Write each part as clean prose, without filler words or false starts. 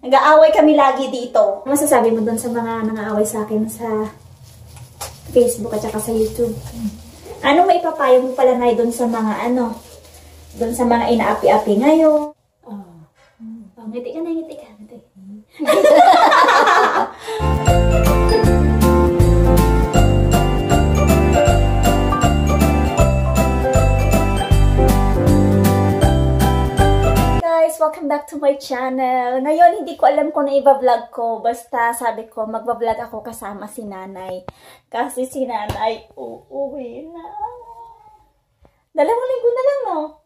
Nag-aaway kami lagi dito. Ano masasabi mo doon sa mga nang-aaway sa akin sa Facebook at saka sa YouTube? Ano may papayo mo pala na doon sa mga doon sa mga inaapi-api ngayon? Ngiti ka na, ngiti ka. Ngiti. Welcome back to my channel. Ngayon, hindi ko alam kung na-i-vlog ko. Basta sabi ko, mag-vlog ako kasama si nanay. Kasi si nanay, uuwi na. 2 linggo na lang, no?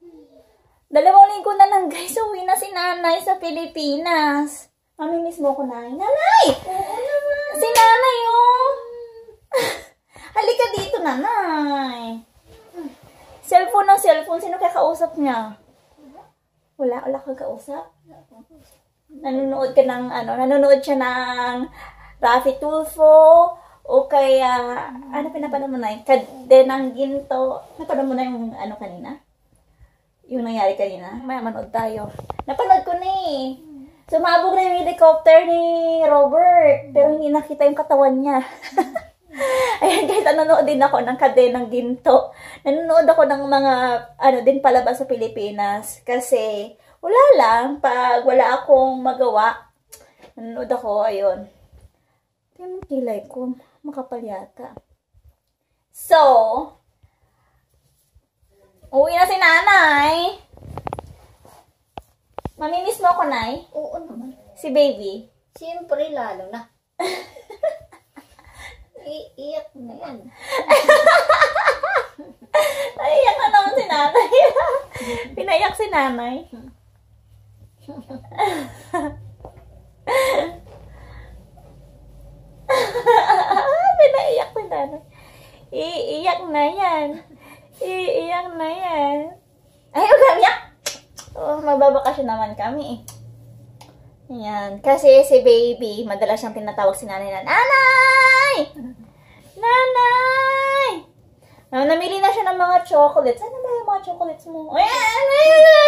2 linggo na lang, guys. Uwi na si nanay sa Pilipinas. Mamimiss mo ko, nanay. Nanay! Si nanay, oh! Halika dito, nanay. Cellphone ng cellphone. Sino kaya kausap niya? Wala kang kausap? Nanonood ka ng nanonood siya ng Raffy Tulfo o kaya pinapanood mo na? Kadenang Ginto. Napanood mo na yung kanina? Yung nangyari kanina? May manood tayo. Napanood ko na eh. Sumabog na yung helicopter ni Robert pero hindi nakita yung katawan niya. Ayan guys, nanonood din ako ng Kadenang Ginto. Nanonood ako ng mga din palabas sa Pilipinas. Kasi wala lang, pag wala akong magawa, nanonood ako, ayun. Yung kilay ko, makapal yata. So, uwi na si nanay. Mamimiss mo ako, nay? Oo naman. Si baby? Siyempre, lalo na. Iiyak na yan. Naiiyak na naman si nanay. Pinaiyak si nanay. Pinaiyak si nanay. Iiyak na yan. Iiyak na yan. Ay, huwag kami iyak. Oh, magbabakasyon naman kami eh. Yan. Kasi si baby, madalas siyang tinatawag si nanay na, Nanay! Nanay! Namili na siya ng mga chocolates. Ano ba yung mga chocolates mo? Ayan!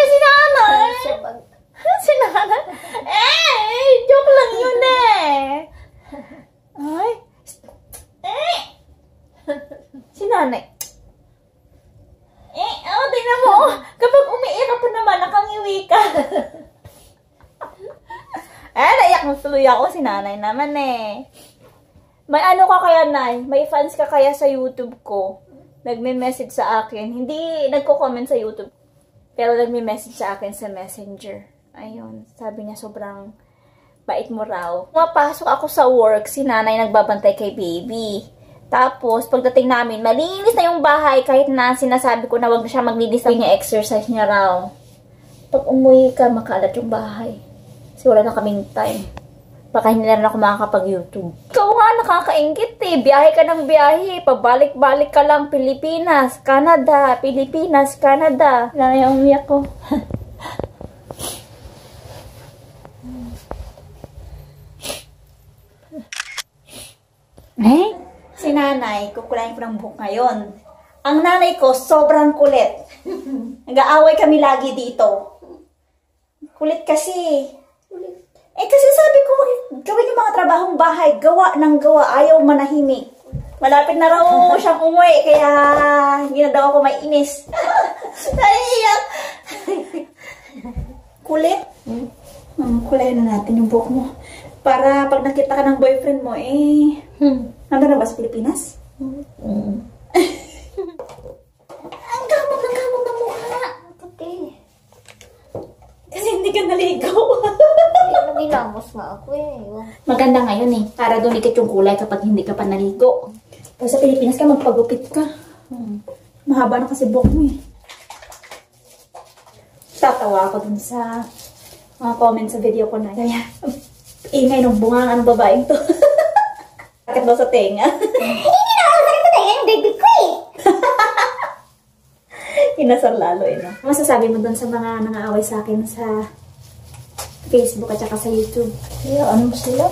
Si nanay! Si nanay? Joke lang yun eh! Ay! Si nanay. Tingnan mo! Kapag umiiyak ka pa naman, nakangiwi ka. Naiyak mo tuloy ako, si nanay naman eh. May ka kaya, nay? May fans ka kaya sa YouTube ko? Nagme-message sa akin. Hindi nagko-comment sa YouTube. Pero nagme-message sa akin sa Messenger. Ayun. Sabi niya sobrang bait mo raw. Mapasok ako sa work, si nanay nagbabantay kay baby. Tapos, pagdating namin, malinis na yung bahay kahit na sinasabi ko na wag na siya maglinis niya, exercise niya raw. Pag umuwi ka, makalat yung bahay. Kasi wala na kaming time. Baka hindi na rin ako makakapag-YouTube. Ikaw nga, nakakaingit eh. Biyahe ka ng biyahe. Pabalik-balik ka lang. Pilipinas, Canada. Pilipinas, Canada. Wala na yung umiyak ko. Si nanay, kukulayin ko ng buhok ngayon. Ang nanay ko, sobrang kulit. Nag-aaway kami lagi dito. Kulit kasi. Kasi sabi ko, gawin yung mga trabahong bahay, gawa ng gawa, ayaw manahimik. Malapit na raw siyang umuwi, kaya hindi na daw ako mainis. Naiiyak. Kulit? Kulayan na natin yung buhok mo. Para pag nakita ka ng boyfriend mo, nandun na ba sa Pilipinas? Ang gamot ng mukha. Kasi hindi ka naligo. Ginamos nga ako eh. Maganda ngayon eh. Para dumikit yung kulay kapag hindi ka pa naligo. Pag sa Pilipinas ka, magpagupit ka. Mahaba na kasi buhok mo eh. Tatawa ako dun sa mga comments sa video ko na. Kaya, ingay nung bunga ng babaeng to. Bakit daw sa tenga? Hindi na ako sa tenga yung baby ko eh. Kinasar lalo eh, no? Masasabi mo dun sa mga nang-aaway sa akin sa Facebook at saka sa YouTube? Ano sila?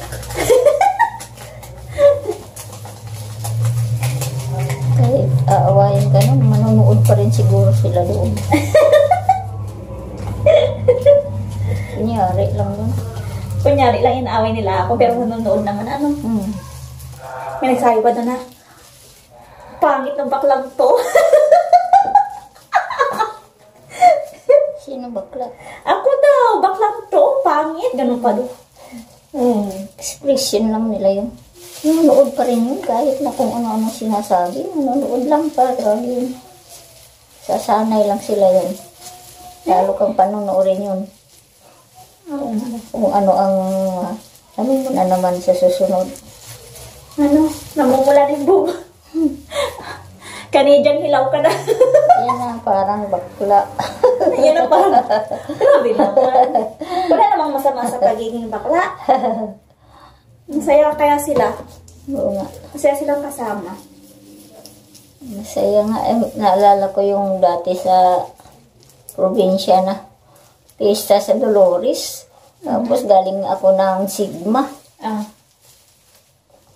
Kahit aawayin ka na, manonood pa rin siguro sila doon. Kunyari lang yun. Kunyari lang inaaway nila ako, pero nanonood naman, ano. May nagsabi pa doon na, pangit ng baklang to. Sino bakla? Ako daw, baklang to, pangit. Ganun pa doon. Expression lang nila yun. Nanonood pa rin yun kahit na kung ano-ano sinasabi. Nanonood lang pa. Yun. Sasanay lang sila yun. Lalo kang panonoorin yun. Kung ano ang ano mo na naman sa susunod. Ano? Namumula na yung bubo. Canadian hilaw ka na. Yan na, parang bakla. Yan na parang, grabe naman. Wala namang masama sa pagiging bakla. Masaya kaya sila. Oo nga. Masaya silang kasama. Masaya nga. Naalala ko yung dati sa probinsya na pista sa Dolores. Tapos galing ako ng Sigma.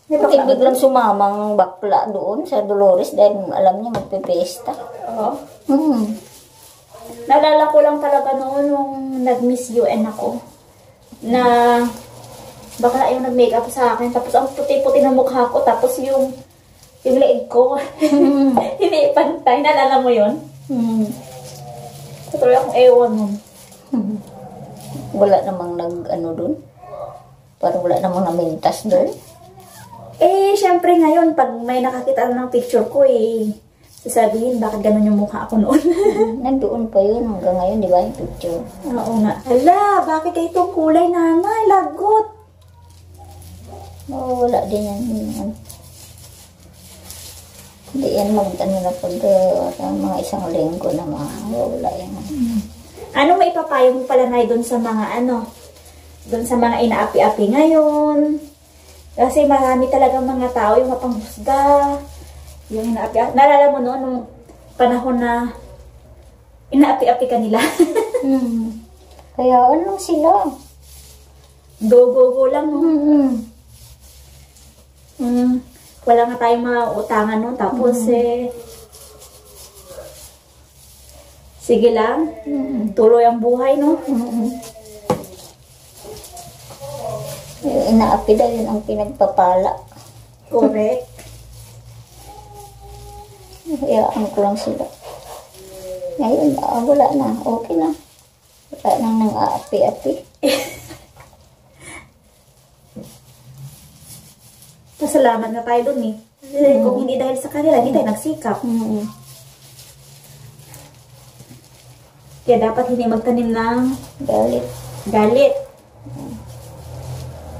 May Pati bakla biglang sumamang bakla doon sa Dolores dahil alam niya magpipesta. Oo. Hmm. Naalala ko lang talaga noon nung nag-Miss UN ako. Na bakla yung nag-makeup sa akin. Tapos ang puti-puti ng mukha ko. Tapos yung leeg ko. Hindi pantay. Naalala mo yun? Tuloy akong ewan nun. Wala namang nag-ano doon. Parang wala namang namintas doon. Syempre ngayon, pag may nakakita ng picture ko, sasabihin, bakit ganun yung mukha ako noon? Nandoon pa yun hanggang ngayon, di ba, yung picture? Oo nga. Hala, bakit kayo itong kulay, nanay? Lagot. Oo, wala din yan. Hindi yan mag-ano na pag mga isang linggo na wala yan. Ano may papayo mo pala na doon sa mga doon sa mga inaapi-api ngayon? Kasi marami talagang mga tao yung mapanghusga, yung inaapi-api. Naalala mo noon, nung panahon na inaapi-api ka nila. Kaya ano sila? Go lang, no? Wala nga tayong mautangan, no? Tapos, sige lang, tuloy ang buhay, no? Yung inaapi daw yun ang pinagpapala. Correct. Hayaan ko lang sila. Ngayon, wala na. Okay na. Wala nang nang-aapi-api. Pasalamat na tayo dun, eh. Kung hindi dahil sa kanila, hindi tayo nagsikap. Kaya dapat hindi magtanim ng galit.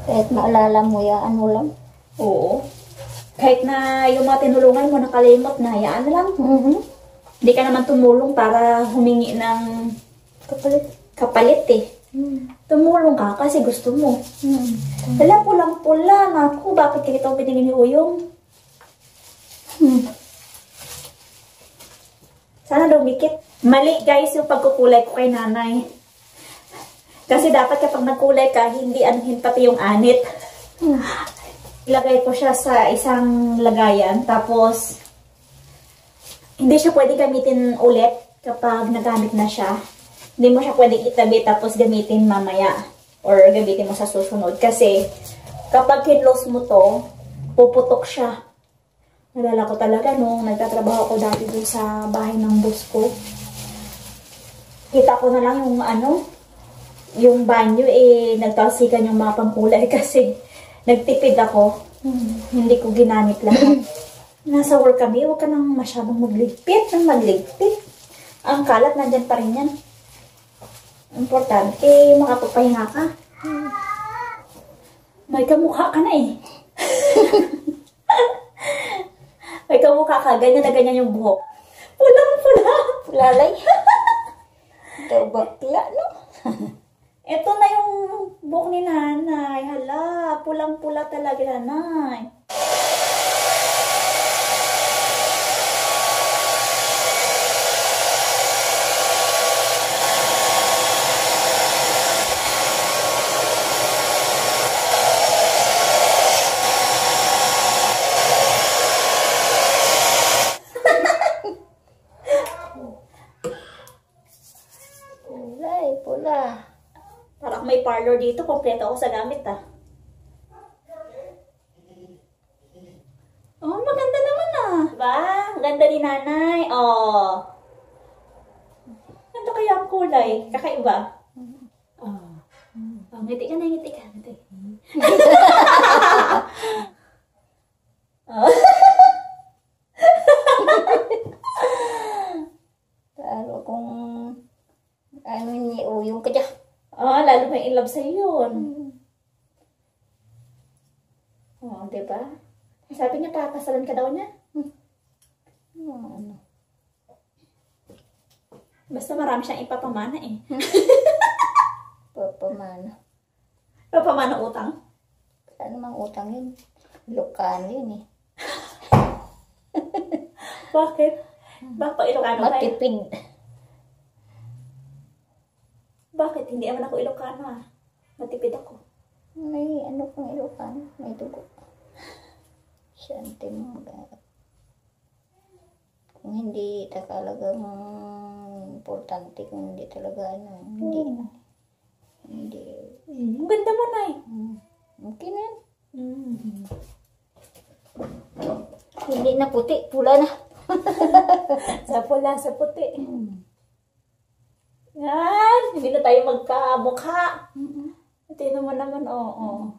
Kahit maalala mo, yaan mo lang. Oo. Kahit na yung mga tinulungan mo, nakalimot na, hayaan na lang. Hindi ka naman tumulong para humingi ng kapalit eh. Tumulong ka kasi gusto mo. Wala, pulang-pula. Naku, bakit kita pinigin ni Uyong? Sana lumikit. Mali guys yung pagkukulay ko kay nanay. Kasi dapat kapag nagkulay ka, hindi anuhin pati yung anit. Ilagay ko siya sa isang lagayan. Tapos, hindi siya pwede gamitin ulit kapag nagamit na siya. Hindi mo siya pwedeng itabi tapos gamitin mamaya. Or gamitin mo sa susunod. Kasi, kapag kinlose mo to, puputok siya. Nalala ko talaga nung nagtatrabaho ko dati dun sa bahay ng boss ko. Kita ko na lang yung banyo nagtalsikan yung mga pangkulay kasi nagtipid ako. Hindi ko ginamit lahat. Nasa work kami, huwag ka nang masyadong magligpit. Ang kalat, nandyan pa rin yan. Importante, makapagpahinga ka. May kamukha ka na eh. May kamukha ka, ganyan na ganyan yung buhok. Pulang-pula. Pulalay. Ito bakla, no? Ito na yung buhok ni nanay. Hala, pulang-pula talaga nanay. Pula. Parang may parlor December dito, kompleto ako sa gamit ah. Oh, maganda naman ah. Diba? Ganda ni nanay. Oh. Ganda kaya ang kulay. Kakaiba. Oh. Oh, ngiti ka na, ngiti ka. Ngiti. Oh. Lalo kung ano niya, yung kadya. Oh, lalo may in love sa'yo yun. Oh, diba? Sabi niya, kakasalan ka daw niya. Ano? Basta marami siyang ipapamana eh. Papamana. Papamana utang? Ano mang utang yun? Ilocano yun eh. Bakit? Bakit pa Ilocano ka? Matipid. Bakit? Hindi naman ako Ilocano ah. Matipid ako. May ano pang Ilocano? May dugo. Siyante mo. Kung hindi talagang importante, kung hindi talaga ano, hindi. Ang ganda mo, Nay. Okay na yan. Hindi na puti, pula na. Sa pula, sa puti. Yan, hindi na tayo magkamukha. Ito naman, oo.